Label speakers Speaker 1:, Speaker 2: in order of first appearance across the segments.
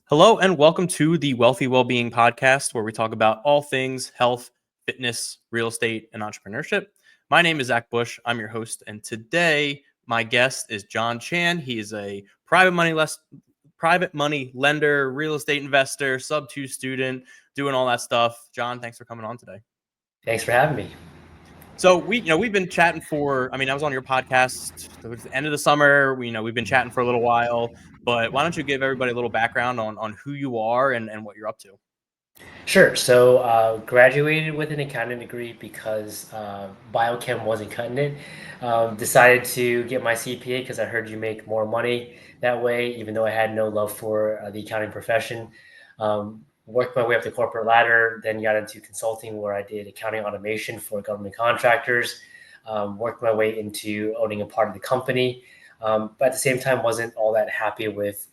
Speaker 1: Hello and welcome to the Wealthy Wellbeing Podcast, where we talk about all things health, fitness, real estate, and entrepreneurship. My name is Zach Bush. I'm your host, and today my guest is John Chan. He is a private money lender, real estate investor, sub-2 student, doing all that stuff. John, thanks for coming on today.
Speaker 2: Thanks for having me.
Speaker 1: So we've been chatting I was on your podcast towards the end of the summer. We've been chatting for a little while, but why don't you give everybody a little background on who you are and what you're up to?
Speaker 2: Sure. So graduated with an accounting degree because biochem wasn't cutting it. Decided to get my CPA because I heard you make more money that way, even though I had no love for the accounting profession. Worked my way up the corporate ladder, then got into consulting where I did accounting automation for government contractors. Worked my way into owning a part of the company, but at the same time wasn't all that happy with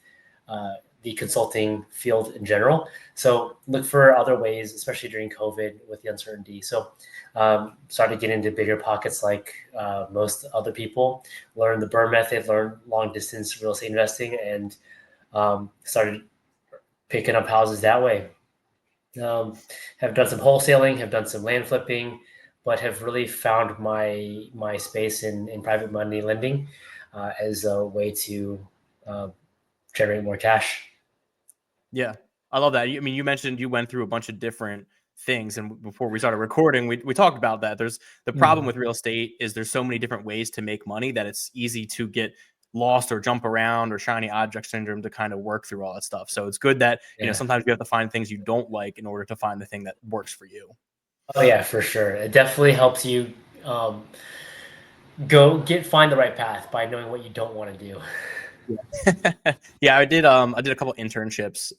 Speaker 2: the consulting field in general. So look for other ways, especially during COVID with the uncertainty. So started getting into bigger pockets like most other people, learned the Burr method, learned long distance real estate investing, and started picking up houses that way. Have done some wholesaling, have done some land flipping, but have really found my space in private money lending as a way to generate more cash.
Speaker 1: Yeah, I love that. You mentioned you went through a bunch of different things, and before we started recording, we talked about that. There's the problem with real estate is there's so many different ways to make money that it's easy to get lost or jump around or shiny object syndrome to kind of work through all that stuff. So it's good that sometimes you have to find things you don't like in order to find the thing that works for you.
Speaker 2: Oh yeah, for sure. It definitely helps you um, find the right path by knowing what you don't want to do.
Speaker 1: Yeah, I did a couple internships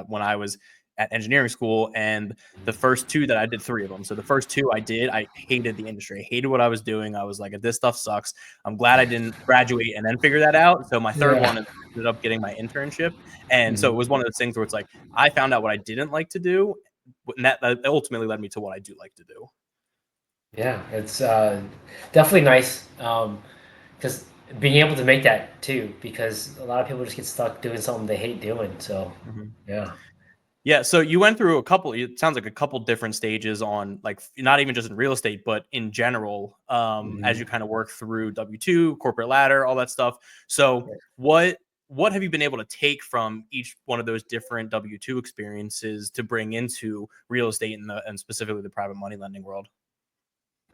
Speaker 1: when I was at engineering school, and the first two that I did, three of them. So the first two I hated the industry. I hated what I was doing. I was like, this stuff sucks. I'm glad I didn't graduate and then figure that out. So my third one ended up getting my internship. And so it was one of those things where it's like, I found out what I didn't like to do, and that ultimately led me to what I do like to do.
Speaker 2: Yeah, it's definitely nice because being able to make that too, because a lot of people just get stuck doing something they hate doing. So
Speaker 1: Mhm.
Speaker 2: yeah.
Speaker 1: Yeah, so you went through it sounds like a couple different stages on like not even just in real estate, but in general, as you kind of work through W-2, corporate ladder, all that stuff. So what have you been able to take from each one of those different W-2 experiences to bring into real estate and specifically the private money lending world?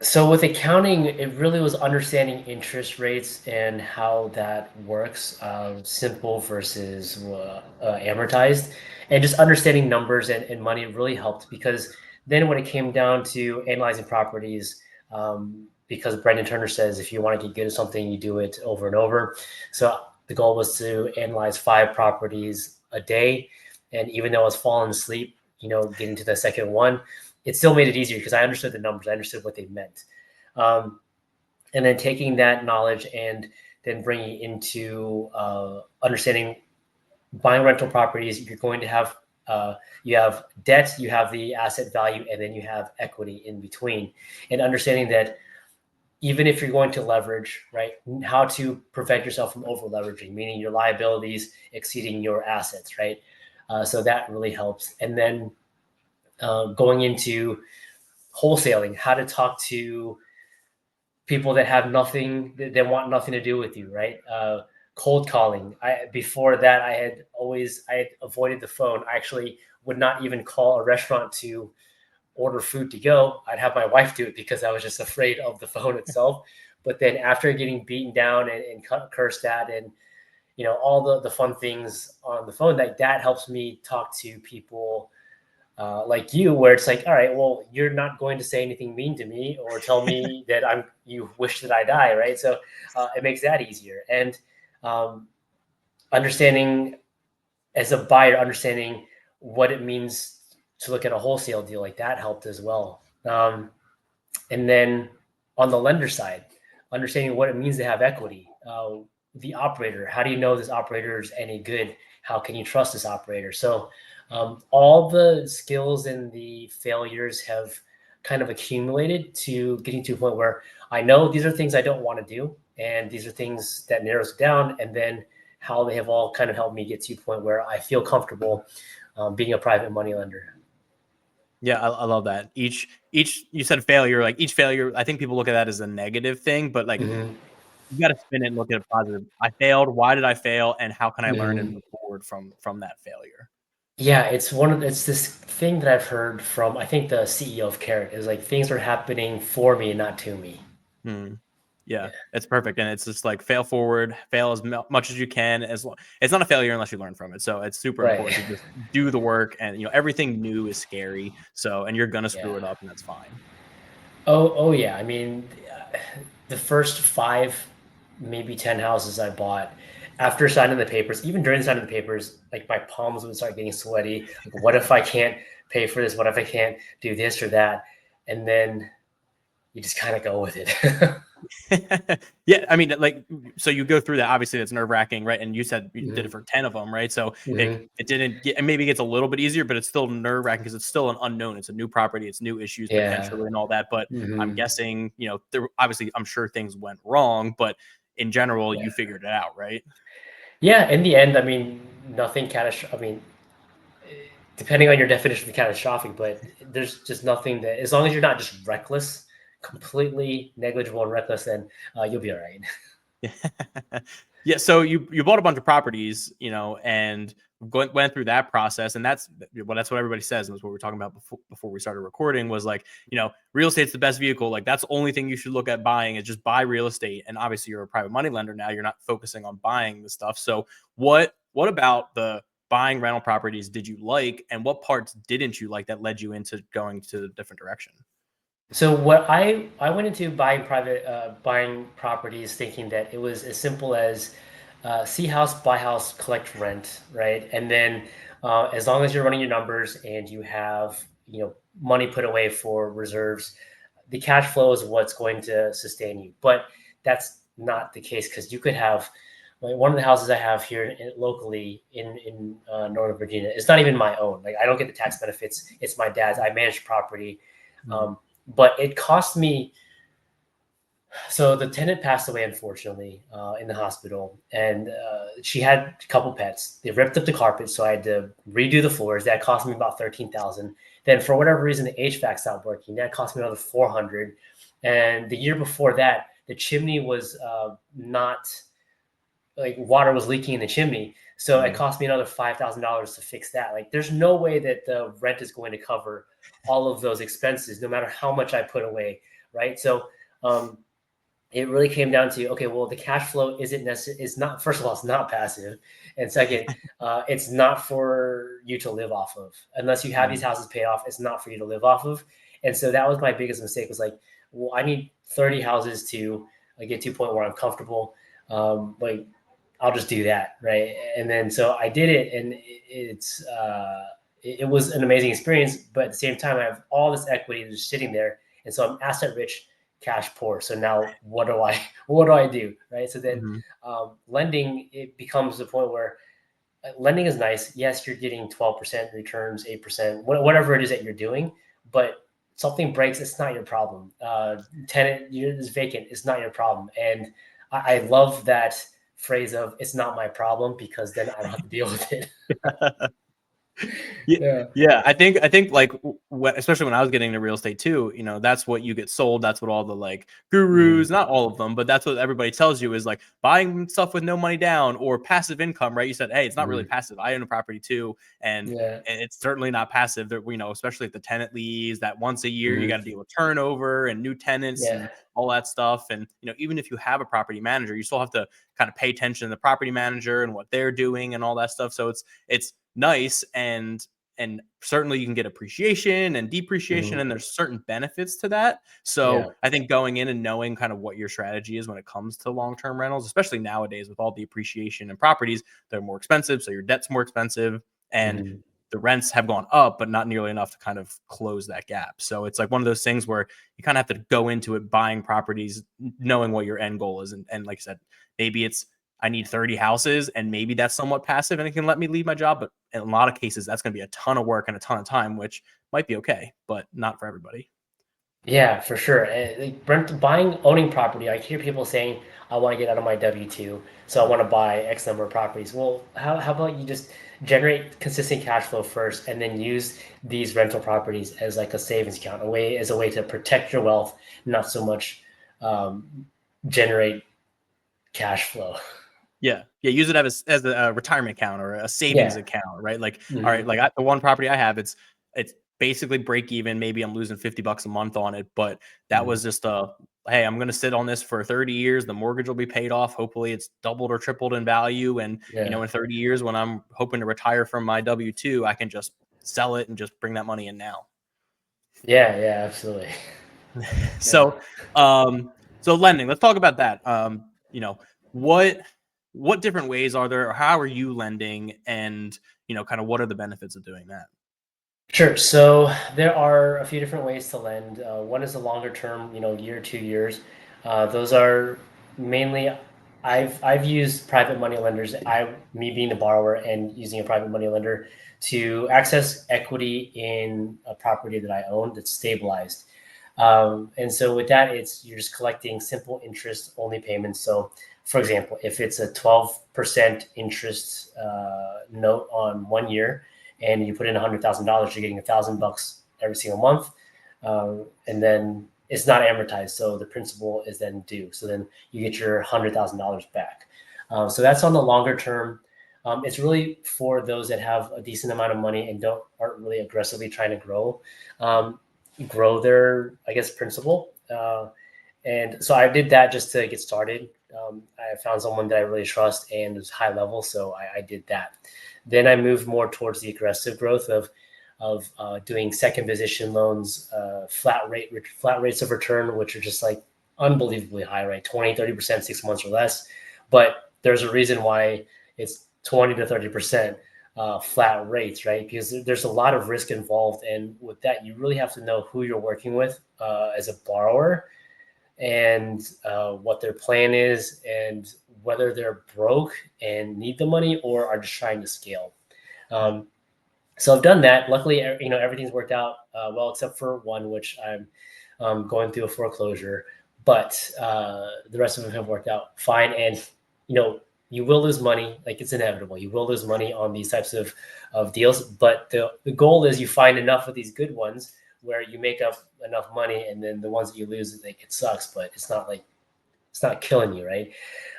Speaker 2: So with accounting, it really was understanding interest rates and how that works, simple versus amortized, and just understanding numbers and money really helped because then when it came down to analyzing properties, because Brendan Turner says if you want to get good at something, you do it over and over. So the goal was to analyze 5 properties a day, and even though I was falling asleep, getting to the second one, it still made it easier because I understood the numbers. I understood what they meant. Um, and then taking that knowledge and then bringing it into understanding buying rental properties, you're going to have you have debt, you have the asset value, and then you have equity in between. And understanding that even if you're going to leverage, right, how to prevent yourself from over leveraging, meaning your liabilities exceeding your assets, right? So that really helps. And then going into wholesaling, how to talk to people that have nothing, that want nothing to do with you, right? Cold calling. Before that, I had avoided the phone. I actually would not even call a restaurant to order food to go. I'd have my wife do it because I was just afraid of the phone itself. But then after getting beaten down and cursed at, and all the fun things on the phone, that helps me talk to people like you, where it's like, all right, well, you're not going to say anything mean to me or tell me that you wish that I die, right? So it makes that easier. And um, understanding as a buyer, understanding what it means to look at a wholesale deal like that helped as well. And then on the lender side, understanding what it means to have equity. The operator, how do you know this operator is any good? How can you trust this operator? So all the skills and the failures have kind of accumulated to getting to a point where I know these are things I don't want to do, and these are things that narrows it down. And then how they have all kind of helped me get to a point where I feel comfortable being a private money lender.
Speaker 1: Yeah, I love that. Each you said failure, like each failure, I think people look at that as a negative thing, but like
Speaker 2: Hmm.
Speaker 1: you got to spin it and look at it positive. I failed. Why did I fail? And how can I learn and
Speaker 2: Hmm.
Speaker 1: move forward from that failure?
Speaker 2: Yeah, it's this thing that I've heard from, I think, the CEO of Carrot is like things are happening for me, not to me.
Speaker 1: Hmm. Yeah,
Speaker 2: Yeah,
Speaker 1: it's perfect, and it's just like fail forward, fail as much as you can. It's not a failure unless you learn from it. So it's super
Speaker 2: right.
Speaker 1: important to just do the work, and everything new is scary. So and you're gonna
Speaker 2: Yeah.
Speaker 1: screw it up, and that's fine.
Speaker 2: Oh yeah. I mean, the first five, maybe 10 houses I bought after signing the papers, even during signing the papers, like my palms would start getting sweaty. Like, what if I can't pay for this? What if I can't do this or that? And then you just kind of go with it.
Speaker 1: Yeah, I mean, like, so you go through that. Obviously, it's nerve wracking, right? And you said you did it
Speaker 2: Hmm.
Speaker 1: for 10 of them, right? So
Speaker 2: Hmm.
Speaker 1: it didn't get, and maybe it gets a little bit easier, but it's still nerve wracking because it's still an unknown. It's a new property, it's new issues
Speaker 2: Yeah.
Speaker 1: potentially, and all that. But I'm
Speaker 2: Hmm.
Speaker 1: guessing, there obviously, I'm sure things went wrong, but in general,
Speaker 2: Yeah.
Speaker 1: you figured it out, right?
Speaker 2: Yeah. In the end, I mean, nothing catastrophic. I mean, depending on your definition of catastrophic, but there's just nothing that, as long as you're not just reckless, completely negligible and reckless, then you'll be all right.
Speaker 1: Yeah. Yeah. So you bought a bunch of properties, and went through that process, and that's what everybody says, and that's what we were talking about before we started recording was like, real estate's the best vehicle. Like that's the only thing you should look at buying is just buy real estate. And obviously you're a private money lender now. You're not focusing on buying the stuff. So what about the buying rental properties did you like, and what parts didn't you like that led you into going to a different direction?
Speaker 2: So what I went into buying properties thinking that it was as simple as see house, buy house, collect rent, right? And then as long as you're running your numbers and you have money put away for reserves, the cash flow is what's going to sustain you. But that's not the case because you could have, like, one of the houses I have here locally in Northern Virginia. It's not even my own. Like I don't get the tax benefits. It's my dad's. I manage property.
Speaker 1: Mm,
Speaker 2: Um, but it cost me. So the tenant passed away, unfortunately, in the hospital, and she had a couple pets. They ripped up the carpet, so I had to redo the floors. That cost me about 13,000. Then, for whatever reason, the HVAC stopped working. That cost me another 400. And the year before that, the chimney was not, like, water was leaking in the chimney, so it
Speaker 1: mm,
Speaker 2: cost me another $5,000 to fix that. Like, there's no way that the rent is going to cover all of those expenses, no matter how much I put away, right? So. It really came down to, okay, well, the cash flow isn't necessary. It's not, first of all, it's not passive, and second, it's not for you to live off of unless you have these
Speaker 1: mm,
Speaker 2: houses paid off. It's not for you to live off of. And so that was my biggest mistake, was like, well, I need 30 houses to get to a point where I'm comfortable. Like, I'll just do that, right? And then so I did it, and it was an amazing experience. But at the same time, I have all this equity just sitting there, and so I'm asset rich, cash poor. So now what do I what do I do, right? So then
Speaker 1: mhm.
Speaker 2: lending, it becomes the point where lending is nice. Yes, you're getting 12% returns, 8%, whatever it is that you're doing, but something breaks, it's not your problem. Tenant is vacant, it's not your problem. And I love that phrase of it's not my problem, because then I don't have to deal with it.
Speaker 1: Yeah,
Speaker 2: Yeah.
Speaker 1: yeah. I think like especially when I was getting into real estate too, that's what you get sold. That's what all the like gurus,
Speaker 2: Mhm.
Speaker 1: not all of them, but that's what everybody tells you is like buying stuff with no money down or passive income, right? You said, hey, it's not really
Speaker 2: Mhm.
Speaker 1: passive. I own a property too, and
Speaker 2: Yeah.
Speaker 1: it's certainly not passive. That especially if the tenant leaves, that once a year you got
Speaker 2: Mhm.
Speaker 1: to deal with turnover and new tenants
Speaker 2: Yeah.
Speaker 1: and all that stuff. And even if you have a property manager, you still have to kind of pay attention to the property manager and what they're doing and all that stuff. So it's nice, and certainly you can get appreciation and depreciation,
Speaker 2: Mhm.
Speaker 1: and there's certain benefits to that. So
Speaker 2: Yeah.
Speaker 1: I think going in and knowing kind of what your strategy is when it comes to long-term rentals, especially nowadays with all the appreciation in properties, they're more expensive, so your debt's more expensive, and
Speaker 2: Mhm.
Speaker 1: the rents have gone up but not nearly enough to kind of close that gap. So it's like one of those things where you kind of have to go into it buying properties knowing what your end goal is, and like I said, maybe it's I need 30 houses, and maybe that's somewhat passive and it can let me leave my job. But in a lot of cases, that's going to be a ton of work and a ton of time, which might be okay, but not for everybody.
Speaker 2: Yeah, for sure. Owning property. I hear people saying, "I want to get out of my W-2, so I want to buy X number of properties." Well, how about you just generate consistent cash flow first, and then use these rental properties as like a savings account, a way to protect your wealth, not so much um, generate cash flow.
Speaker 1: Yeah, yeah, use it as a retirement account or a savings
Speaker 2: Yeah.
Speaker 1: account, right? Like, all right,
Speaker 2: Hmm.
Speaker 1: like the one property I have, it's basically break even. Maybe I'm losing $50 a month on it, but that
Speaker 2: Hmm.
Speaker 1: was just hey, I'm going to sit on this for 30 years. The mortgage will be paid off. Hopefully, it's doubled or tripled in value. And
Speaker 2: Yeah.
Speaker 1: in 30 years, when I'm hoping to retire from my W-2, I can just sell it and just bring that money in now.
Speaker 2: Yeah. Yeah. Absolutely. Yeah.
Speaker 1: So, so lending. Let's talk about that. What what different ways are there, or how are you lending, and kind of what are the benefits of doing that?
Speaker 2: Sure. So there are a few different ways to lend. One is a longer term, year, 2 years. Those are mainly I've used private money lenders. Me being the borrower and using a private money lender to access equity in a property that I own that's stabilized. And so with that, you're just collecting simple interest only payments. So, for example, if it's a 12% interest note on 1 year, and you put in $100,000, you're getting $1,000 every single month, and then it's not amortized, so the principal is then due. So then you get your $100,000 back. So that's on the longer term. It's really for those that have a decent amount of money and aren't really aggressively trying to um, grow their, I guess, principal. And so I did that just to get started. I found someone that I really trust and was high level, so I did that. Then I moved more towards the aggressive growth of doing second position loans, flat rates of return, which are just like unbelievably high, right? 20, 30%, 6 months or less. But there's a reason why it's 20 to 30% flat rates, right? Because there's a lot of risk involved. And with that, you really have to know who you're working with as a borrower, and what their plan is, and whether they're broke and need the money or are just trying to scale.
Speaker 1: Yeah.
Speaker 2: Um, so I've done that. Luckily, everything's worked out well, except for one, which I'm going through a foreclosure. But the rest of them have worked out fine. And you know, you will lose money, like it's inevitable. You will lose money on these types of deals. But the goal is you find enough of these good ones where you make up enough money, and then the ones that you lose, like it sucks, but it's not killing you, right?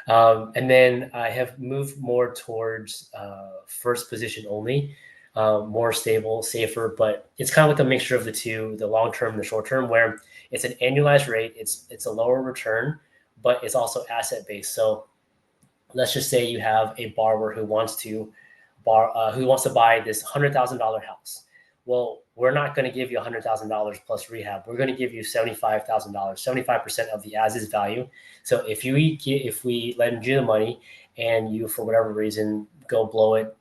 Speaker 2: And then I have moved more towards first position only, more stable, safer, but it's kind of like a mixture of the two, the long term and the short term, where it's an annualized rate, it's a lower return, but it's also asset based. So let's just say you have a borrower who wants to buy this $100,000 house. Well, we're not going to give you $100,000 plus rehab. We're going to give you $75,000, 75% of the as is value. So if we lend you the money and you, for whatever reason, go blow it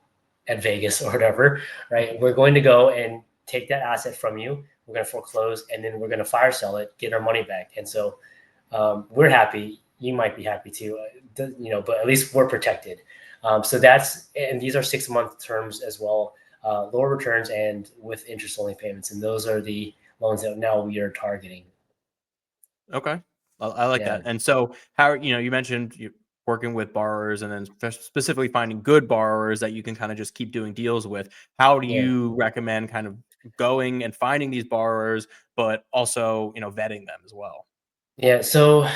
Speaker 2: at Vegas or whatever, right? We're going to go and take that asset from you. We're going to foreclose, and then we're going to fire sell it, get our money back. And so we're happy. You might be happy too, but at least we're protected. And these are 6 month terms as well, lower returns and with interest only payments. And those are the loans that now we are targeting.
Speaker 1: Okay. I like
Speaker 2: Yeah.
Speaker 1: that. And so, how you mentioned you working with borrowers, and then specifically finding good borrowers that you can kind of just keep doing deals with. How do
Speaker 2: Yeah.
Speaker 1: you recommend kind of going and finding these borrowers, but also vetting them as well?
Speaker 2: Yeah, so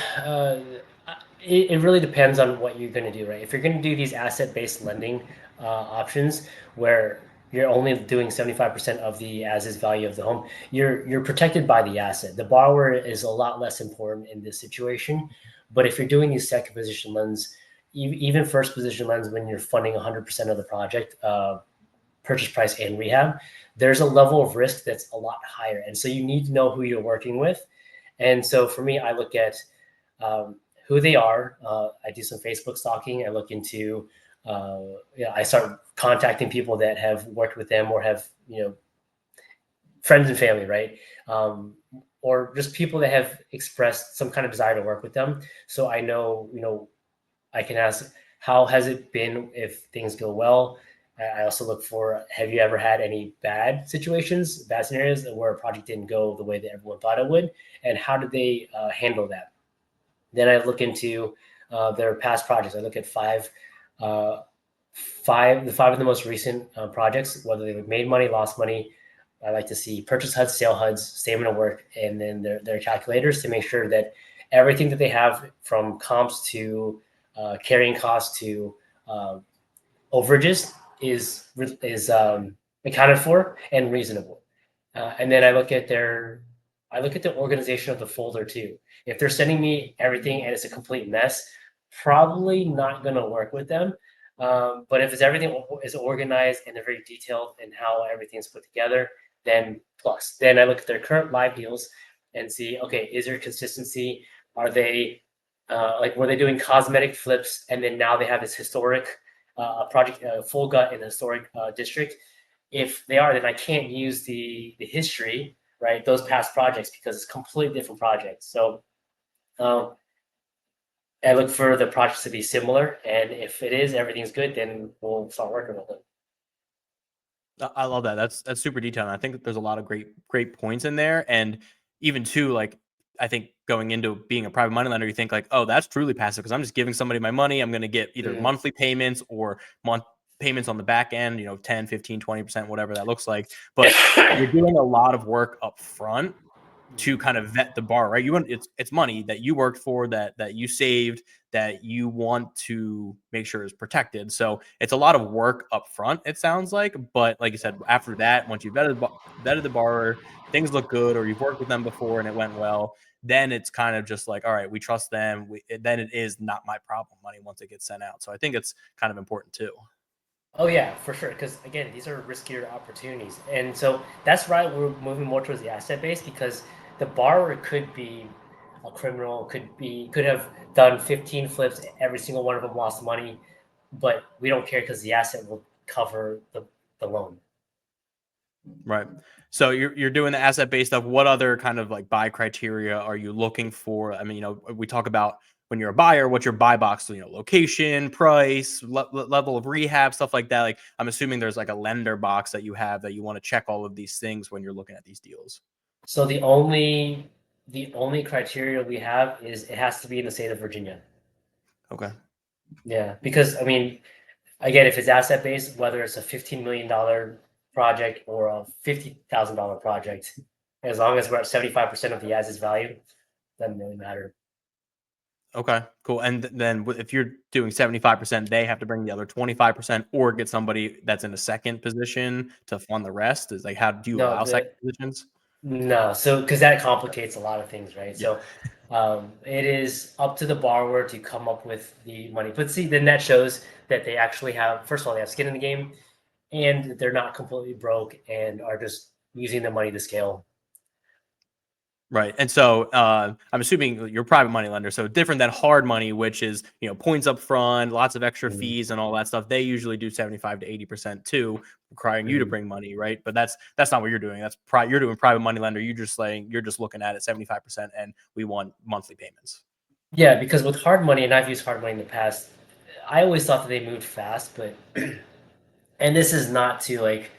Speaker 2: it really depends on what you're going to do, right? If you're going to do these asset-based lending options where you're only doing 75% of the as-is value of the home, you're protected by the asset. The borrower is a lot less important in this situation. But if you're doing these second position lends, even first position lends, when you're funding 100% of the project, purchase price and rehab, there's a level of risk that's a lot higher. And so you need to know who you're working with. And so for me, I look at who they are. I do some Facebook stalking. I look into, I start contacting people that have worked with them or have, friends and family, right? Or just people that have expressed some kind of desire to work with them. So I know, I can ask, how has it been if things go well? I also look for, have you ever had any bad situations, bad scenarios where a project didn't go the way that everyone thought it would, and how did they handle that? Then I look into their past projects. I look at uh, the five of the most recent projects, whether they made money, lost money. I like to see purchase HUDs, sale HUDs, statement of work, and then their calculators to make sure that everything that they have, from comps to carrying costs to uh, overages, is accounted for and reasonable. And then I look at the organization of the folder too. If they're sending me everything and it's a complete mess, probably not going to work with them. But if it's everything is organized and they're very detailed in how everything's put together, then plus. Then I look at their current live deals and see, okay, is there consistency? Are they like, were they doing cosmetic flips and then now they have this historic project, full gut in the historic district? If they are, then I can't use the history, right? Those past projects, because it's completely different projects. So um, I look for the projects to be similar, and if it is, everything's good, then we'll start working with it.
Speaker 1: I love that. That's super detailed. And I think that there's a lot of great points in there. And even too, like I think going into being a private money lender, you think like, oh, that's truly passive because I'm just giving somebody my money. I'm going to get either
Speaker 2: Mm.
Speaker 1: monthly payments or month payments on the back end, 10, 15, 20%, whatever that looks like. But you're doing a lot of work up front to kind of vet the bar, right? You want it's money that you worked for, that you saved, that you want to make sure is protected. So it's a lot of work up front, it sounds like. But like you said, after that, once you've vetted the borrower, things look good, or you've worked with them before and it went well, then it's kind of just like, all right, we trust them. Then it is not my problem money once it gets sent out. So I think it's kind of important too.
Speaker 2: Oh yeah, for sure. Because again, these are riskier opportunities, and so that's why we're moving more towards the asset base, because the borrower could be a criminal, could have done 15 flips, every single one of them lost money, but we don't care because the asset will cover the loan.
Speaker 1: Right. So you're doing the asset based stuff. What other kind of like buy criteria are you looking for? I mean, we talk about when you're a buyer, what's your buy box? Location, price, level of rehab, stuff like that. Like I'm assuming there's like a lender box that you have that you want to check all of these things when you're looking at these deals.
Speaker 2: So the only criteria we have is it has to be in the state of Virginia.
Speaker 1: Okay.
Speaker 2: Yeah, because I mean, again, if it's asset based, whether it's a $15 million project or a $50,000 project, as long as we're at 75% of the as is value, doesn't really matter.
Speaker 1: Okay, cool. And then if you're doing 75%, they have to bring the other 25% or get somebody that's in a second position to fund the rest. Is like, how do you
Speaker 2: No,
Speaker 1: allow second
Speaker 2: the
Speaker 1: positions?
Speaker 2: no, so because that complicates a lot of things, right?
Speaker 1: Yeah.
Speaker 2: So it is up to the borrower to come up with the money. But see, then that shows that they actually have, first of all, they have skin in the game, and they're not completely broke and are just using the money to scale.
Speaker 1: Right. And so I'm assuming you're a private money lender. So different than hard money, which is, points up front, lots of extra
Speaker 2: Mhm,
Speaker 1: fees and all that stuff. They usually do 75 to 80% too, requiring you to
Speaker 2: mhm.
Speaker 1: bring money. Right. But that's not what you're doing. You're doing private money lender. You're just looking at it 75% and we want monthly payments.
Speaker 2: Yeah, because with hard money, and I've used hard money in the past, I always thought that they moved fast, but and this is not to like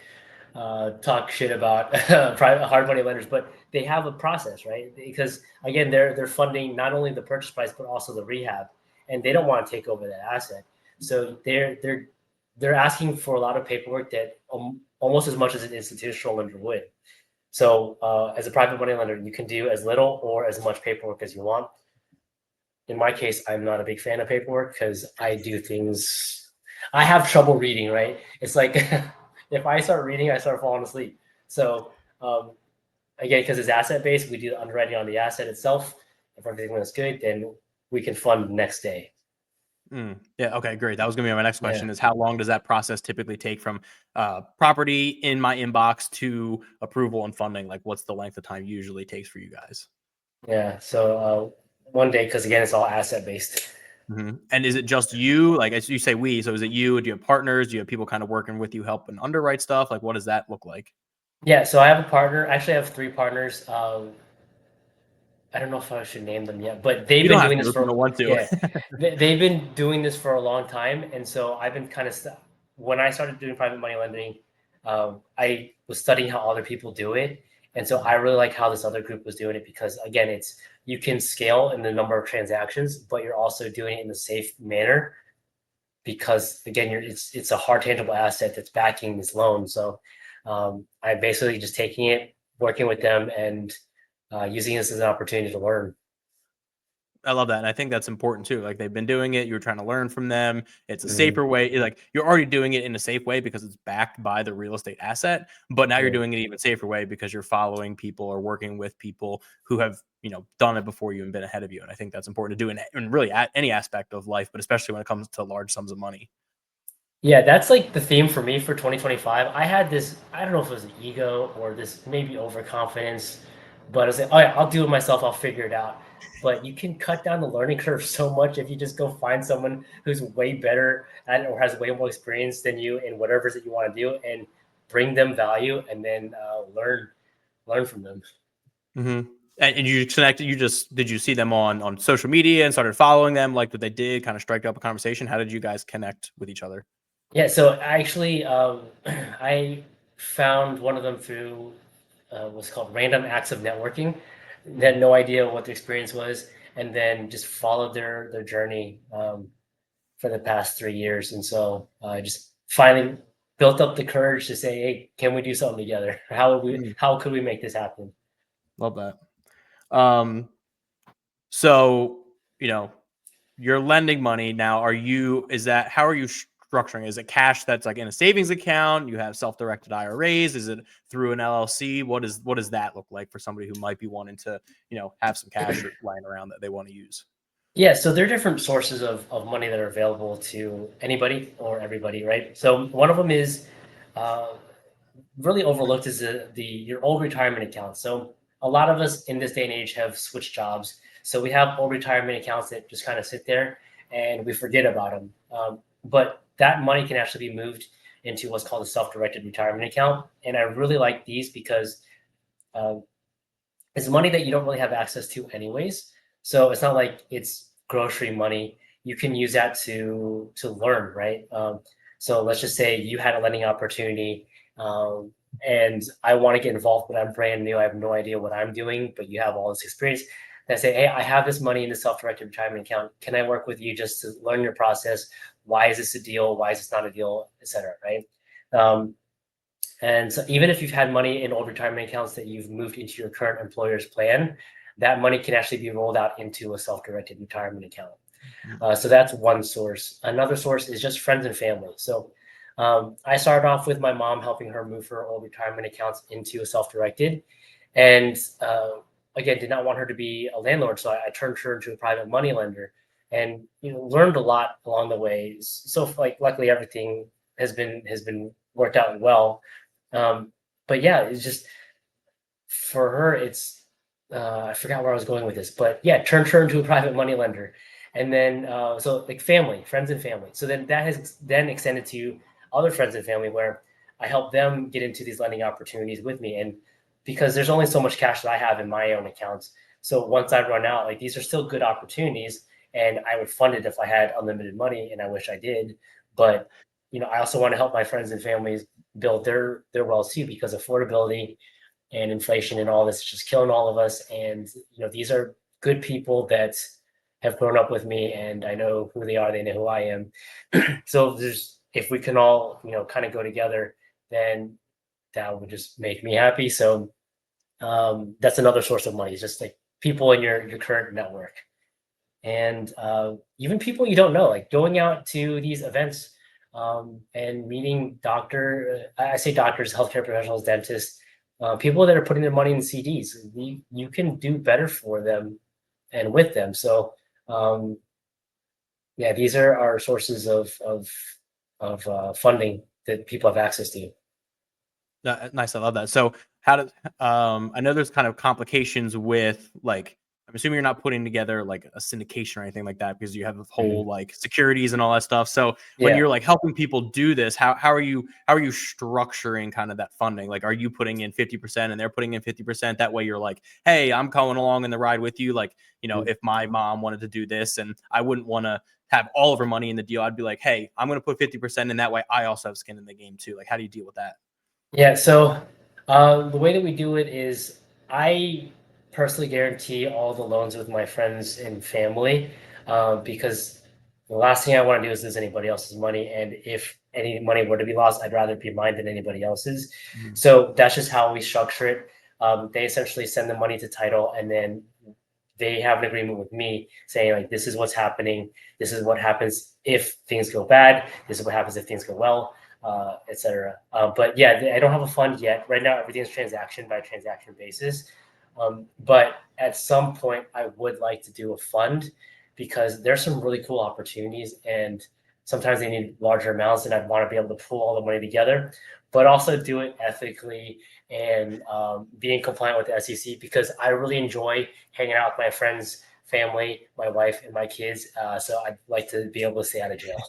Speaker 2: talk shit about private hard money lenders, but they have a process, right? Because again, they're funding not only the purchase price but also the rehab, and they don't want to take over that asset. So they're asking for a lot of paperwork that almost as much as an institutional lender would. So as a private money lender, you can do as little or as much paperwork as you want. In my case, I'm not a big fan of paperwork because I do things. I have trouble reading. Right? It's like if I start reading, I start falling asleep. So again, because it's asset based, we do the underwriting on the asset itself. If everything is good, then we can fund next day.
Speaker 1: Yeah. Okay. Great. That was going to be my next
Speaker 2: Yeah,
Speaker 1: question: is how long does that process typically take from property in my inbox to approval and funding? Like, what's the length of time usually takes for you guys?
Speaker 2: yeah. So one day, because again, it's all asset based.
Speaker 1: And is it just you? Like, as you say, we. So is it you? Do you have partners? Do you have people kind of working with you, helping underwrite stuff? Like, what does that look like?
Speaker 2: Yeah. So I have a partner. Actually, I have three partners. I don't know if I should name them yet, but they've
Speaker 1: You don't
Speaker 2: been
Speaker 1: have
Speaker 2: doing
Speaker 1: to
Speaker 2: this
Speaker 1: if you
Speaker 2: for,
Speaker 1: don't want to.
Speaker 2: yeah, they've been doing this for a long time, and so I've been kind of when I started doing private money lending, I was studying how other people do it. And so I really like how this other group was doing it because, again, it's you can scale in the number of transactions, but you're also doing it in a safe manner because, again, it's a hard tangible asset that's backing this loan. So I'm basically just taking it, working with them, and using this as an opportunity to learn.
Speaker 1: I love that, and I think that's important too. Like they've been doing it, you're trying to learn from them. It's a
Speaker 2: Mhm.
Speaker 1: safer way. Like you're already doing it in a safe way because it's backed by the real estate asset, but now you're
Speaker 2: Yeah.
Speaker 1: doing it even safer way because you're following people or working with people who have done it before you and been ahead of you. And I think that's important to do in really any aspect of life, but especially when it comes to large sums of money.
Speaker 2: Yeah, that's like the theme for me for 2025. I had this, I don't know if it was an ego or this maybe overconfidence, but I was like, all right, I'll do it myself, I'll figure it out. But you can cut down the learning curve so much if you just go find someone who's way better at it or has way more experience than you in whatever it is that you want to do and bring them value and then learn from them.
Speaker 1: Mm-hmm. And you connected. You just did you see them on social media and started following them, like what they did, kind of strike up a conversation? How did you guys connect with each other?
Speaker 2: Yeah, so actually, I found one of them through what's called random acts of networking. Had no idea what the experience was, and then just followed their journey for the past 3 years. And so I just finally built up the courage to say, "Hey, can we do something together? How would we?
Speaker 1: Mm,
Speaker 2: How could we make this happen?"
Speaker 1: love that. Um, so you know, you're lending money now. Is that how are you structuring? Is it cash that's like in a savings account? You have self-directed IRAs? Is it through an LLC? What does that look like for somebody who might be wanting to, have some cash lying around that they want to use?
Speaker 2: Yeah, so there are different sources of money that are available to anybody or everybody, right? So one of them is uh, really overlooked is the your old retirement account. So a lot of us in this day and age have switched jobs. So we have old retirement accounts that just kind of sit there and we forget about them. But that money can actually be moved into what's called a self-directed retirement account. And I really like these because uh, it's money that you don't really have access to anyways. So it's not like it's grocery money. You can use that to learn, right? So let's just say you had a lending opportunity, and I want to get involved, but I'm brand new. I have no idea what I'm doing, but you have all this experience. And I say, hey, I have this money in the self-directed retirement account. Can I work with you just to learn your process? Why is this a deal? Why is this not a deal, et cetera, right? Um, and so even if you've had money in old retirement accounts that you've moved into your current employer's plan, that money can actually be rolled out into a self-directed retirement account. So that's one source. Another source is just friends and family. So I started off with my mom helping her move her old retirement accounts into a self-directed, and again, did not want her to be a landlord, so I turned her into a private money lender, and learned a lot along the way. So like luckily everything has been worked out well, but yeah, it's just for her, it's I forgot where I was going with this, but yeah, turned her into a private money lender, and then so like family, friends and family. So then that has then extended to other friends and family where I help them get into these lending opportunities with me, and because there's only so much cash that I have in my own accounts, so once I run out, like these are still good opportunities, and I would fund it if I had unlimited money, and I wish I did, but I also want to help my friends and families build their wealth too because affordability and inflation and all this is just killing all of us. And these are good people that have grown up with me, and I know who they are. They know who I am. So there's if we can all kind of go together, then that would just make me happy. So that's another source of money. It's just like people in your current network, and even people you don't know, like going out to these events and meeting I say doctors, healthcare professionals, dentists, people that are putting their money in CDs. You can do better for them and with them. So yeah, these are our sources of funding that people have access to.
Speaker 1: Nice, I love that. So, how does I know there's kind of complications with like I'm assuming you're not putting together like a syndication or anything like that because you have a whole
Speaker 2: Mhm.
Speaker 1: like securities and all that stuff. So when
Speaker 2: Yeah.
Speaker 1: you're like helping people do this, how are you structuring kind of that funding? Like, are you putting in 50% and they're putting in 50%? That way you're like, hey, I'm going along in the ride with you. Like,
Speaker 2: Mhm.
Speaker 1: if my mom wanted to do this and I wouldn't want to have all of her money in the deal, I'd be like, hey, I'm going to put 50% in that way. I also have skin in the game too. Like, how do you deal with that?
Speaker 2: Yeah, so the way that we do it is I personally guarantee all the loans with my friends and family because the last thing I want to do is lose anybody else's money. And if any money were to be lost, I'd rather be mine than anybody else's.
Speaker 1: Mhm.
Speaker 2: So that's just how we structure it. They essentially send the money to title, and then they have an agreement with me saying, like, this is what's happening. This is what happens if things go bad. This is what happens if things go well, etc. But yeah, I don't have a fund yet. Right now, everything's transaction by transaction basis. But at some point, I would like to do a fund because there's some really cool opportunities, and sometimes they need larger amounts, and I'd want to be able to pull all the money together, but also do it ethically and being compliant with the SEC because I really enjoy hanging out with my friends, family, my wife, and my kids. So I'd like to be able to stay out of jail.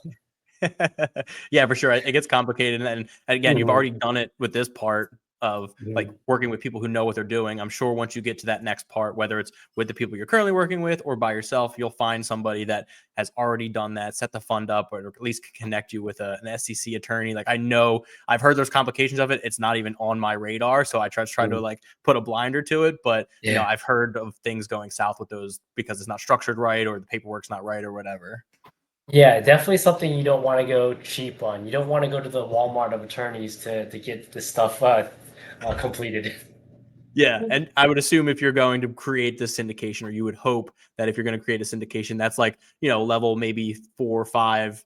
Speaker 1: Yeah, for sure. It gets complicated. And again, you've
Speaker 2: Mhm.
Speaker 1: already done it with this part of like
Speaker 2: Mhm.
Speaker 1: working with people who know what they're doing. I'm sure once you get to that next part, whether it's with the people you're currently working with or by yourself, you'll find somebody that has already done that, set the fund up, or at least connect you with an SEC attorney. Like I know I've heard there's complications of it. It's not even on my radar. So I try to
Speaker 2: Mhm.
Speaker 1: like put a blinder to it. But
Speaker 2: Yeah.
Speaker 1: I've heard of things going south with those because it's not structured right or the paperwork's not right or whatever.
Speaker 2: Yeah, definitely something you don't want to go cheap on. You don't want to go to the Walmart of attorneys to get this stuff completed.
Speaker 1: Yeah, and I would assume if you're going to create this syndication, or you would hope that if you're going to create a syndication, that's like level maybe 4 or 5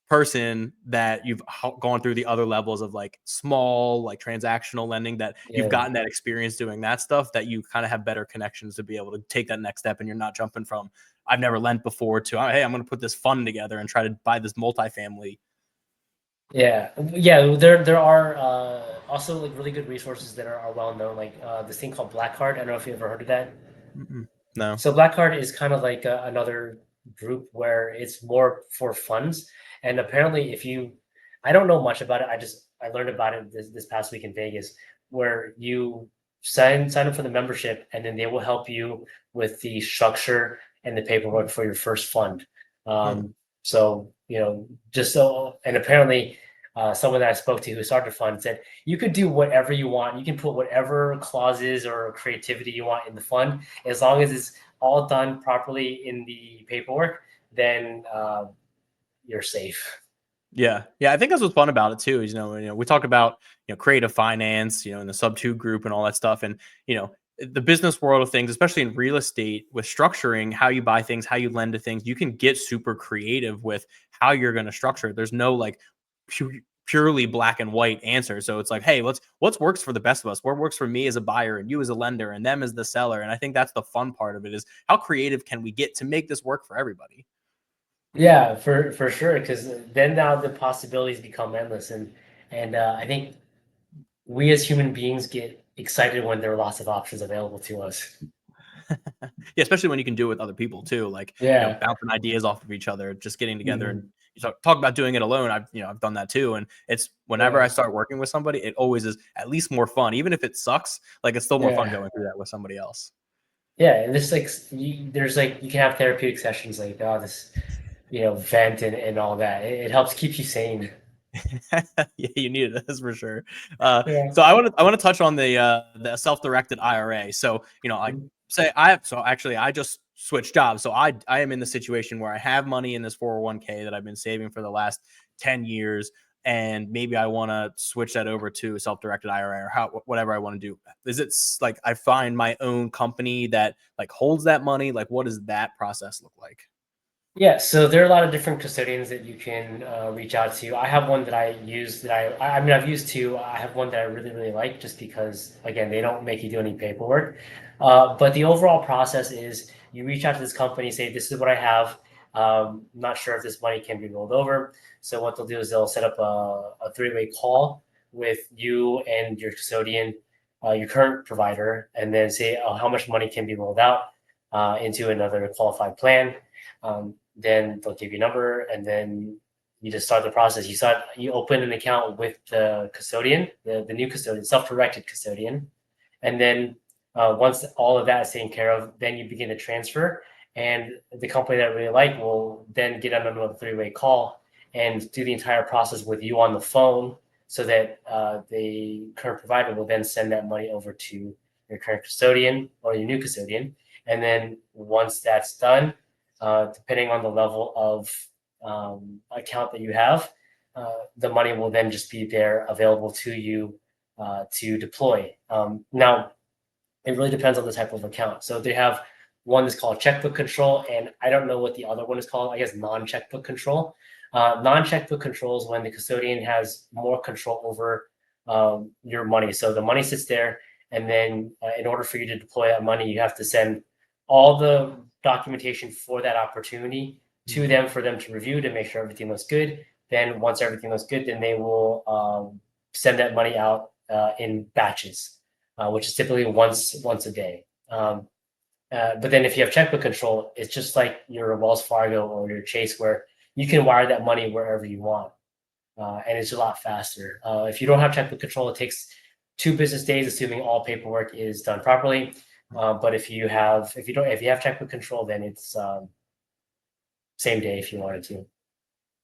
Speaker 1: person that you've gone through the other levels of like small like transactional lending that you've
Speaker 2: Yeah.
Speaker 1: gotten that experience doing that stuff that you kind of have better connections to be able to take that next step and you're not jumping from I've never lent before to hey I'm going to put this fund together and try to buy this multifamily.
Speaker 2: Yeah, yeah. There are also like really good resources that are well known, like this thing called Black Card. I don't know if you ever heard of that.
Speaker 1: Mm-mm. No.
Speaker 2: So Black Card is kind of like another group where it's more for funds. And apparently, if you, I don't know much about it. I learned about it this past week in Vegas, where you sign up for the membership, and then they will help you with the structure and the paperwork for your first fund.
Speaker 1: Hmm.
Speaker 2: So just so, and apparently, someone that I spoke to who started a fund said you could do whatever you want. You can put whatever clauses or creativity you want in the fund as long as it's all done properly in the paperwork, then you're safe.
Speaker 1: Yeah. Yeah. I think that's what's fun about it too, is, we talk about, creative finance, in the sub two group and all that stuff. And, the business world of things, especially in real estate with structuring how you buy things, how you lend to things, you can get super creative with how you're going to structure it. There's no like purely black and white answer. So it's like, hey, what's works for the best of us? What works for me as a buyer and you as a lender and them as the seller? And I think that's the fun part of it is how creative can we get to make this work for everybody?
Speaker 2: Yeah, for sure. Because then now the possibilities become endless, and I think we as human beings get excited when there are lots of options available to us.
Speaker 1: Yeah, especially when you can do it with other people too, like,
Speaker 2: Yeah.
Speaker 1: bouncing ideas off of each other, just getting together and
Speaker 2: Mhm.
Speaker 1: you talk about doing it alone. I've done that too. And it's whenever
Speaker 2: Yeah.
Speaker 1: I start working with somebody, it always is at least more fun. Even if it sucks, like it's still more fun
Speaker 2: Yeah.
Speaker 1: going through that with somebody else.
Speaker 2: Yeah, and there's like you can have therapeutic sessions like this, vent and all that. It helps keep you sane.
Speaker 1: Yeah, you need it, that's for sure.
Speaker 2: Yeah.
Speaker 1: So I want to touch on the self-directed IRA. So, like
Speaker 2: Mhm.
Speaker 1: say so actually I just switched jobs. So I am in the situation where I have money in this 401k that I've been saving for the last 10 years and maybe I want to switch that over to a self-directed IRA or whatever I want to do. Is it like I find my own company that like holds that money? Like what does that process look like?
Speaker 2: Yeah, so there are a lot of different custodians that you can reach out to. I have one that I use that I mean, I've used two. I have one that I really, really like just because, again, they don't make you do any paperwork. But the overall process is you reach out to this company, say, this is what I have. I'm not sure if this money can be rolled over. So what they'll do is they'll set up a three-way call with you and your custodian, your current provider, and then say how much money can be rolled out. into another qualified plan. Then they'll give you a number, and then you just start the process. You open an account with the custodian, the new custodian, self-directed custodian, and then once all of that is taken care of, then you begin to transfer. And the company that I really like will then get on another three-way call and do the entire process with you on the phone, so that the current provider will then send that money over to your current custodian or your new custodian. And then once that's done, depending on the level of account that you have, the money will then just be there available to you to deploy. Now, it really depends on the type of account. So they have one that's called checkbook control, and I don't know what the other one is called. I guess non-checkbook control. Non-checkbook control is when the custodian has more control over your money. So the money sits there, and then in order for you to deploy that money, you have to send all the documentation for that opportunity to them for them to review to make sure everything looks good. Then once everything looks good, then they will send that money out in batches, which is typically once a day. But then if you have checkbook control, it's just like your Wells Fargo or your Chase, where you can wire that money wherever you want, and it's a lot faster. If you don't have checkbook control, it takes 2 business days, assuming all paperwork is done properly. But if you have checkbook control, then it's same day if you wanted to.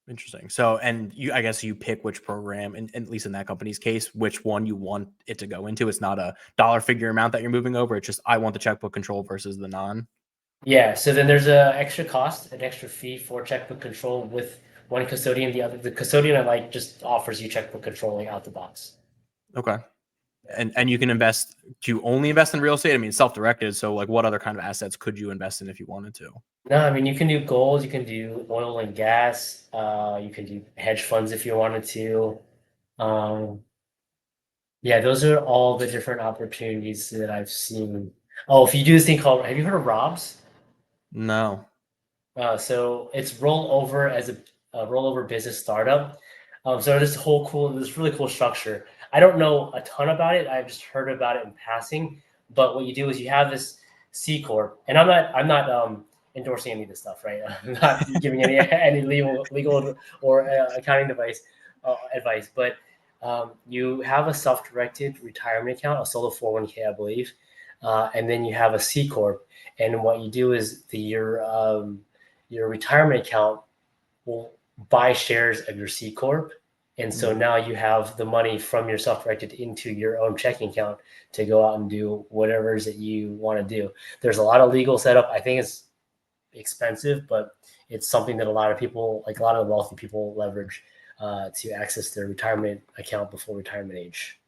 Speaker 1: Interesting. So, and I guess you pick which program, and at least in that company's case, which one you want it to go into. It's not a dollar figure amount that you're moving over. It's just, I want the checkbook control versus the non.
Speaker 2: Yeah. So then there's an extra cost, an extra fee for checkbook control with one custodian. The custodian I like just offers you checkbook controlling out the box.
Speaker 1: Okay. And you can invest. Do you only invest in real estate? I mean, self-directed. So, like, what other kind of assets could you invest in if you wanted to?
Speaker 2: No, I mean, you can do gold, you can do oil and gas, you can do hedge funds if you wanted to. Yeah, those are all the different opportunities that I've seen. Oh, if you do this thing called, have you heard of Robs?
Speaker 1: No.
Speaker 2: So it's rollover as a rollover business startup. So this really cool structure. I don't know a ton about it. I've just heard about it in passing. But what you do is you have this C corp, and I'm not endorsing any of this stuff, right? I'm not giving any legal or accounting advice. But you have a self-directed retirement account, a solo 401k, I believe, and then you have a C corp. And what you do is your retirement account will buy shares of your C corp, and so now you have the money from your self-directed into your own checking account to go out and do whatever it is that you want to do. There's a lot of legal setup. I think it's expensive, but it's something that a lot of people, like a lot of the wealthy people, leverage to access their retirement account before retirement age.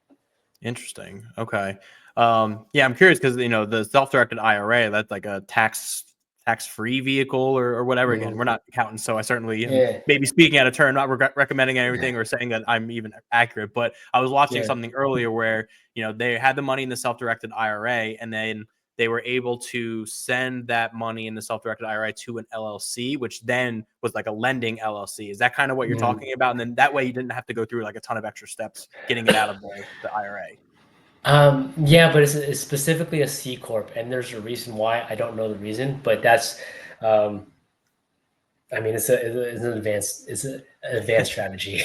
Speaker 1: Interesting. Okay. Yeah, I'm curious because the self-directed IRA, that's like a tax-free vehicle or whatever. Again, we're not accountants, so I certainly am maybe speaking out of turn, not recommending anything or saying that I'm even accurate. But I was watching something earlier where they had the money in the self-directed IRA, and then they were able to send that money in the self-directed IRA to an LLC, which then was like a lending LLC. Is that kind of what you're talking about? And then that way you didn't have to go through like a ton of extra steps getting it out of the IRA.
Speaker 2: Yeah, but it's specifically a C corp, and there's a reason why. I don't know the reason, but that's, I mean, it's an advanced strategy.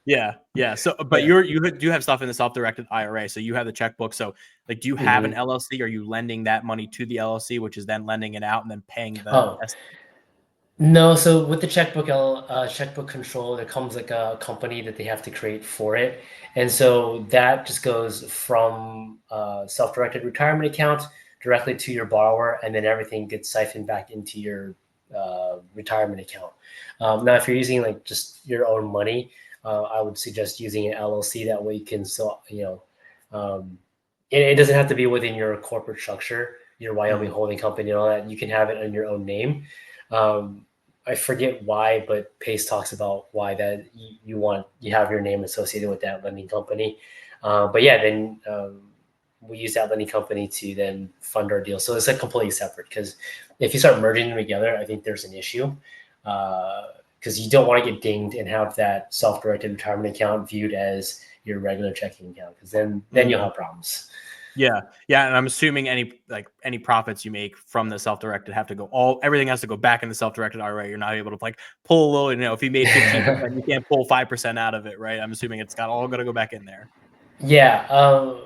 Speaker 1: Yeah. So, but you do have stuff in the self-directed IRA. So you have the checkbook. So, like, do you have an LLC? Are you lending that money to the LLC, which is then lending it out and then paying the?
Speaker 2: No, so with the checkbook control, there comes like a company that they have to create for it, and so that just goes from self-directed retirement account directly to your borrower, and then everything gets siphoned back into your retirement account. Now, if you're using like just your own money, I would suggest using an LLC. That way, you can it doesn't have to be within your corporate structure, your Wyoming holding company, and all that. You can have it in your own name. I forget why, but Pace talks about why that you have your name associated with that lending company. But yeah, then we use that lending company to then fund our deal. So it's like completely separate, because if you start merging them together, I think there's an issue, because you don't want to get dinged and have that self-directed retirement account viewed as your regular checking account, because then you'll have problems.
Speaker 1: Yeah. Yeah. And I'm assuming any profits you make from the self-directed have to go everything has to go back in the self-directed IRA. You're not able to like pull a little, if you made 15%, you can't pull 5% out of it, right? I'm assuming it's got all got to go back in there.
Speaker 2: Yeah,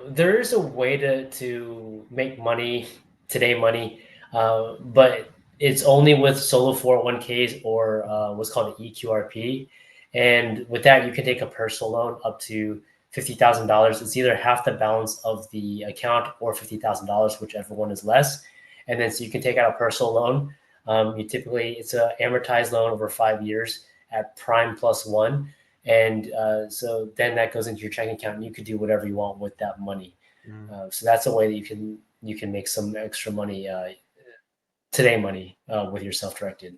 Speaker 2: there is a way to make money today, but it's only with solo 401ks or what's called an EQRP. And with that, you can take a personal loan up to $50,000. It's either half the balance of the account or $50,000, whichever one is less. And then so you can take out a personal loan. It's an amortized loan over 5 years at prime plus one. And so then that goes into your checking account, and you could do whatever you want with that money.
Speaker 1: Mm.
Speaker 2: So that's a way that you can make some extra money today, with your self-directed.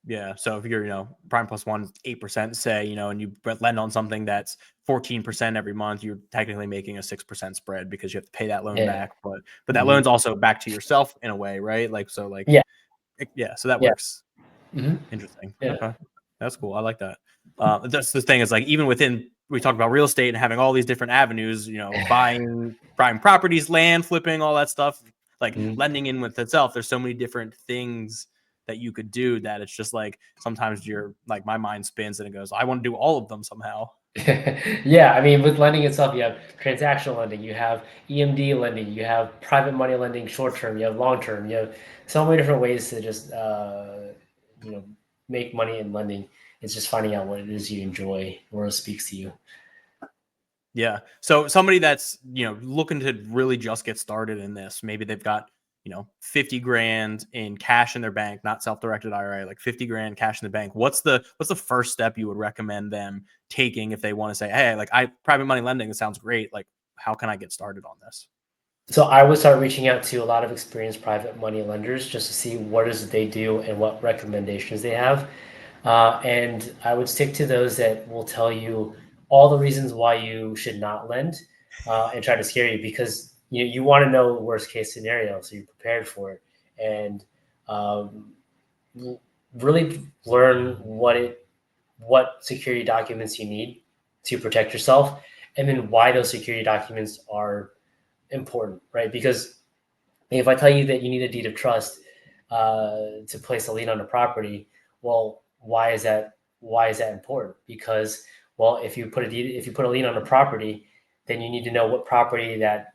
Speaker 1: Yeah. So if you're, prime plus one, 8%, say, and you lend on something that's 14% every month, you're technically making a 6% spread because you have to pay that loan
Speaker 2: Yeah.
Speaker 1: back. But that
Speaker 2: Hmm.
Speaker 1: loan's also back to yourself in a way, right? Like, so like,
Speaker 2: Yeah.
Speaker 1: yeah, so that
Speaker 2: Yeah.
Speaker 1: works.
Speaker 2: Hmm.
Speaker 1: Interesting.
Speaker 2: Yeah.
Speaker 1: Okay. That's cool. I like that. That's the thing is like, even within, we talk about real estate and having all these different avenues, buying prime properties, land, flipping, all that stuff, like
Speaker 2: Mhm.
Speaker 1: lending in with itself. There's so many different things that you could do that it's just like, sometimes you're like, my mind spins and it goes, I want to do all of them somehow.
Speaker 2: Yeah, I mean, with lending itself, you have transactional lending, you have EMD lending, you have private money lending, short term, you have long term, you have so many different ways to just you know make money in lending. It's just finding out what it is you enjoy, or it speaks to you.
Speaker 1: Yeah. So somebody that's, looking to really just get started in this, maybe they've got, 50 grand in cash in their bank, not self-directed IRA, like 50 grand cash in the bank. What's the first step you would recommend them taking if they want to say, hey, like private money lending, it sounds great. Like, how can I get started on this?
Speaker 2: So I would start reaching out to a lot of experienced private money lenders just to see what is it they do and what recommendations they have. And I would stick to those that will tell you all the reasons why you should not lend, and try to scare you, because you want to know the worst case scenario so you're prepared for it. And um, really learn what security documents you need to protect yourself, and then why those security documents are important, right? Because if I tell you that you need a deed of trust to place a lien on the property, well, why is that? Why is that important? Because, well, if you put a lien on the property, then you need to know what property that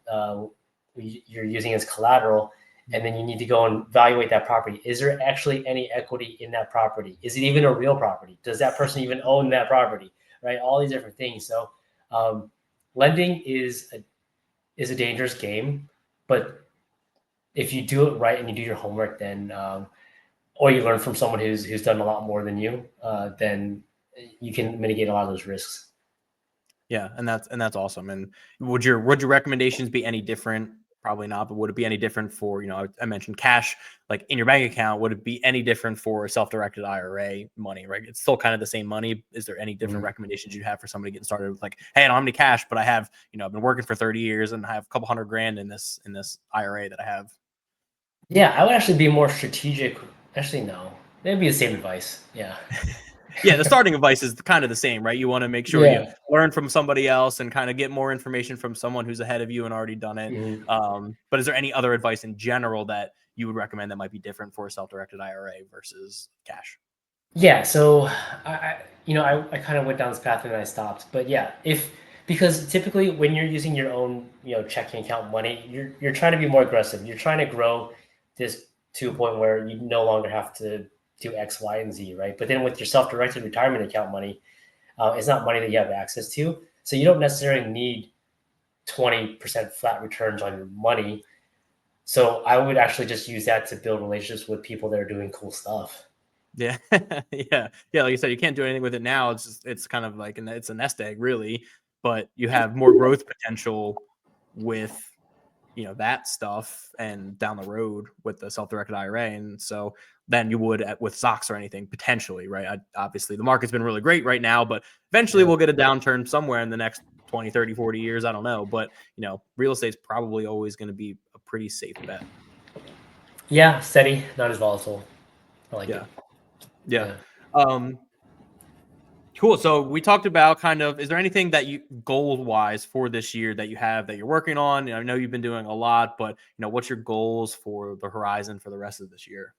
Speaker 2: you're using as collateral, and then you need to go and evaluate that property. Is there actually any equity in that property? Is it even a real property? Does that person even own that property? Right? All these different things. So, um, lending is a dangerous game, but if you do it right and you do your homework, then or you learn from someone who's done a lot more than you, then you can mitigate a lot of those risks.
Speaker 1: Yeah, and that's awesome. And would your recommendations be any different? Probably not, but would it be any different for, I mentioned cash like in your bank account? Would it be any different for self-directed IRA money? Right, it's still kind of the same money. Is there any different
Speaker 2: Mhm.
Speaker 1: recommendations you have for somebody getting started with like, hey, I don't have any cash, but I have, I've been working for 30 years and I have a couple hundred grand in this IRA that I have.
Speaker 2: Yeah, I would actually be more strategic. Actually, no, it'd be the same advice. Yeah.
Speaker 1: Yeah, the starting advice is kind of the same, right? You want to make sure you
Speaker 2: Yeah.
Speaker 1: learn from somebody else and kind of get more information from someone who's ahead of you and already done it.
Speaker 2: Mhm.
Speaker 1: But is there any other advice in general that you would recommend that might be different for a self-directed IRA versus cash?
Speaker 2: Yeah, so I kind of went down this path and then I stopped. But yeah, if because typically when you're using your own checking account money, you're trying to be more aggressive. You're trying to grow this to a point where you no longer have to do X, Y, and Z, right? But then with your self-directed retirement account money, it's not money that you have access to, so you don't necessarily need 20% flat returns on your money. So I would actually just use that to build relationships with people that are doing cool stuff.
Speaker 1: Yeah, yeah. Like you said, you can't do anything with it now. It's kind of like it's a nest egg, really. But you have more growth potential with that stuff and down the road with the self-directed IRA. And so then you would with stocks or anything potentially, right? Obviously the market's been really great right now, but eventually
Speaker 2: Yeah.
Speaker 1: we'll get a downturn somewhere in the next 20, 30, 40 years. I don't know. But, real estate's probably always going to be a pretty safe bet.
Speaker 2: Yeah, steady, not as volatile. I like
Speaker 1: Yeah.
Speaker 2: it.
Speaker 1: Yeah.
Speaker 2: Yeah.
Speaker 1: Um, Cool. So we talked about kind of, is there anything that you goal wise for this year that you have that you're working on? I know you've been doing a lot, but what's your goals for the horizon for the rest of this year?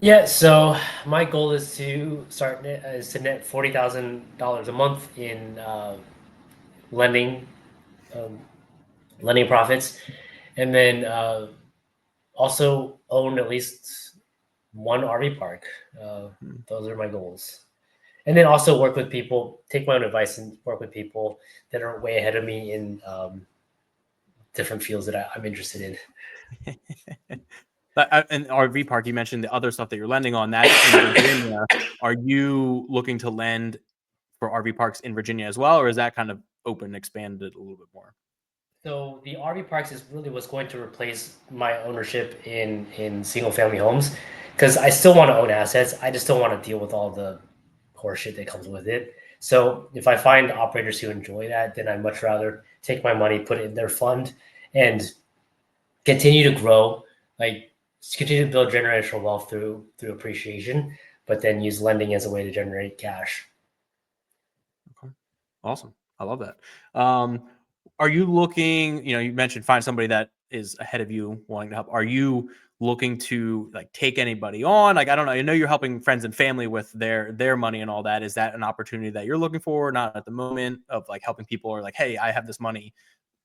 Speaker 2: Yeah, so my goal is to net $40,000 a month in lending um, lending profits, and then also own at least one RV park. Uh,
Speaker 1: Hmm.
Speaker 2: those are my goals. And then also work with people, take my own advice, and work with people that are way ahead of me in different fields that I'm interested in.
Speaker 1: And RV park, you mentioned the other stuff that you're lending on. That's in Virginia. Are you looking to lend for RV parks in Virginia as well, or is that kind of open, expanded a little bit more?
Speaker 2: So the RV parks is really what's going to replace my ownership in single family homes, because I still want to own assets. I just don't want to deal with all the horseshit that comes with it. So if I find operators who enjoy that, then I'd much rather take my money, put it in their fund, and continue to grow, like continue to build generational wealth through appreciation, but then use lending as a way to generate cash.
Speaker 1: Okay. Awesome. I love that. Are you looking, you mentioned find somebody that is ahead of you wanting to help. Are you looking to like take anybody on? Like, I don't know. I know you're helping friends and family with their money and all that. Is that an opportunity that you're looking for? Not at the moment of like helping people or like, hey, I have this money,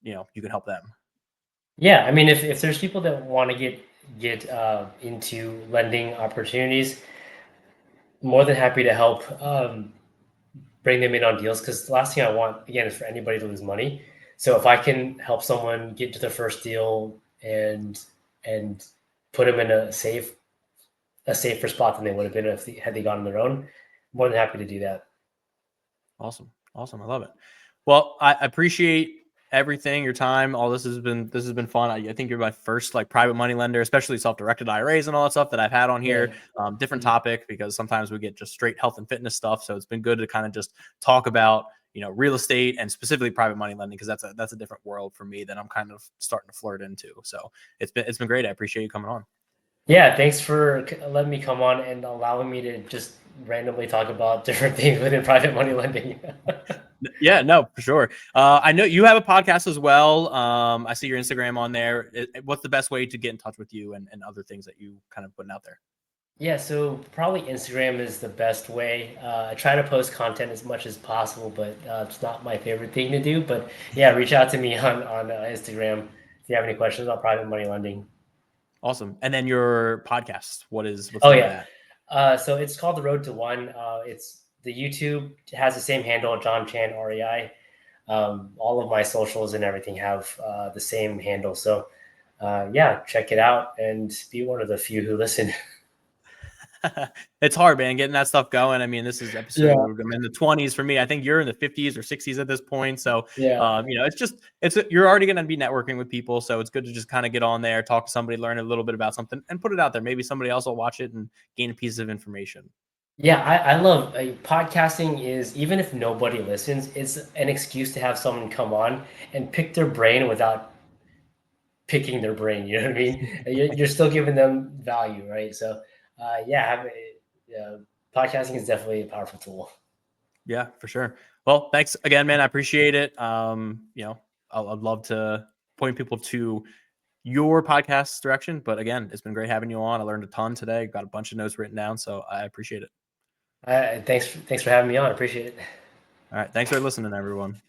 Speaker 1: you can help them.
Speaker 2: Yeah, I mean, if there's people that want to get into lending opportunities, more than happy to help bring them in on deals. Because the last thing I want again is for anybody to lose money. So if I can help someone get to their first deal and put them in a safer spot than they would have been if had they gone on their own, more than happy to do that.
Speaker 1: Awesome. Awesome. I love it. Well, I appreciate everything, your time. All this has been fun. I think you're my first like private money lender, especially self-directed IRAs and all that stuff that I've had on here.
Speaker 2: Yeah.
Speaker 1: Different
Speaker 2: Mhm.
Speaker 1: topic because sometimes we get just straight health and fitness stuff. So it's been good to kind of just talk about real estate and specifically private money lending because that's a different world for me that I'm kind of starting to flirt into. So it's been great. I appreciate you coming on.
Speaker 2: Yeah, thanks for letting me come on and allowing me to just randomly talk about different things within private money lending.
Speaker 1: Yeah, no, for sure. I know you have a podcast as well. I see your Instagram on there. What's the best way to get in touch with you and other things that you kind of putting out there?
Speaker 2: Yeah, so probably Instagram is the best way. I try to post content as much as possible, but it's not my favorite thing to do. But yeah, reach out to me on Instagram if you have any questions about private money lending.
Speaker 1: Awesome. And then your podcast, what's
Speaker 2: Oh
Speaker 1: the name of
Speaker 2: yeah,
Speaker 1: that?
Speaker 2: so it's called The Road to One. It's the YouTube has the same handle, John Chan REI. All of my socials and everything have the same handle. So yeah, check it out and be one of the few who listen.
Speaker 1: It's hard, man, getting that stuff going. I mean, this is
Speaker 2: Yeah,
Speaker 1: episode. I'm in the 20s for me. I think you're in the 50s or 60s at this point. So,
Speaker 2: yeah.
Speaker 1: you're already going to be networking with people. So it's good to just kind of get on there, talk to somebody, learn a little bit about something, and put it out there. Maybe somebody else will watch it and gain a piece of information.
Speaker 2: Yeah, I love podcasting is even if nobody listens, it's an excuse to have someone come on and pick their brain without picking their brain. You know what I mean? And you're still giving them value, right? So, yeah, podcasting is definitely a powerful tool.
Speaker 1: Yeah, for sure. Well, thanks again, man. I appreciate it. I'd love to point people to your podcast direction. But again, it's been great having you on. I learned a ton today. Got a bunch of notes written down, so I appreciate it.
Speaker 2: Thanks for having me on. I appreciate it.
Speaker 1: All right. Thanks for listening, everyone.